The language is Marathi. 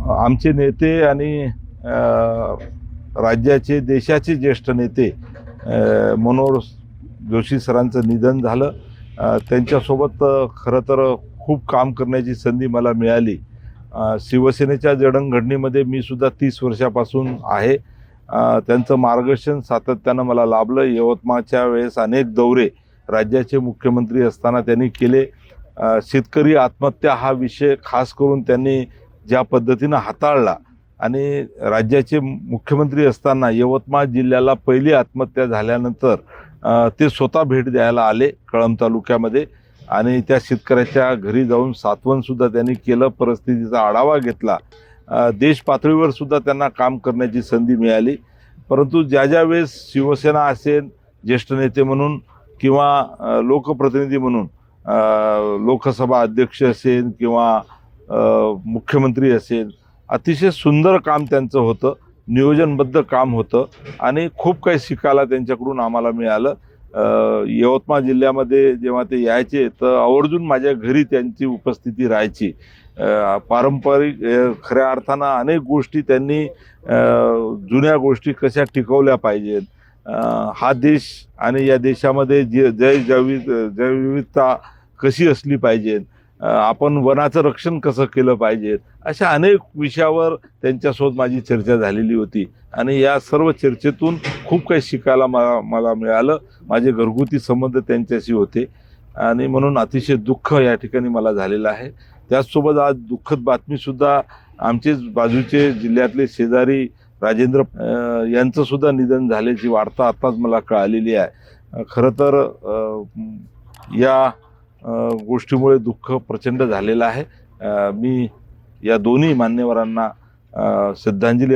आमचे नेते आणि राज्याचे देशाचे ज्येष्ठ नेते मनोहर जोशी सरांचं निधन झालं। त्यांच्यासोबत खरं तर खूप काम करण्याची संधी मला मिळाली। शिवसेनेच्या जडणघडणीमध्ये मी सुद्धा 30 वर्षापासून आहे। त्यांचं मार्गदर्शन सातत्यानं मला लाभलं। यवतमाळच्या वेळेस अनेक दौरे राज्याचे मुख्यमंत्री असताना त्यांनी केले। शेतकरी आत्महत्या हा विषय खास करून त्यांनी ज्या पद्धतीनं हाताळला आणि राज्याचे मुख्यमंत्री असताना यवतमाळ जिल्ह्याला पहिली आत्महत्या झाल्यानंतर ते स्वतः भेट द्यायला आले कळंब तालुक्यामध्ये आणि त्या शेतकऱ्याच्या घरी जाऊन सांत्वन सुद्धा त्यांनी केलं, परिस्थितीचा आढावा घेतला। देश पातळीवर सुद्धा त्यांना काम करण्याची संधी मिळाली। परंतु ज्या वेळेस शिवसेना असेल ज्येष्ठ नेते म्हणून किंवा लोकप्रतिनिधी म्हणून लोकसभा अध्यक्ष असेल किंवा मुख्यमंत्री असेल, अतिशय सुंदर काम त्यांचं होतं, नियोजनबद्ध काम होतं आणि खूप काही शिकायला त्यांच्याकडून आम्हाला मिळालं। यवतमाळ जिल्ह्यामध्ये जेव्हा ते यायचे तर आवर्जून माझ्या घरी त्यांची उपस्थिती राहायची। पारंपरिक खऱ्या अर्थानं अनेक गोष्टी त्यांनी जुन्या गोष्टी कशा टिकवल्या पाहिजेत, हा देश आणि या देशामध्ये जैवविविधता कशी असली पाहिजे, आपण वनाचं रक्षण कसं केलं पाहिजे, अशा अनेक विषयावर त्यांच्यासोबत माझी चर्चा झालेली होती आणि या सर्व चर्चेतून खूप काही शिकायला मला मिळालं। माझे घरगुती संबंध त्यांच्याशी होते आणि म्हणून अतिशय दुःख या ठिकाणी मला झालेलं आहे। त्याचसोबत आज दुःखद बातमीसुद्धा आमचेच बाजूचे जिल्ह्यातले शेजारी राजेंद्र यांचं सुद्धा निधन झाल्याची वार्ता आताच मला कळालेली आहे। खरं तर या गोष्टीमुळे दुःख प्रचंड झालेलं आहे। मी या दोन्ही मान्यवरांना श्रद्धांजली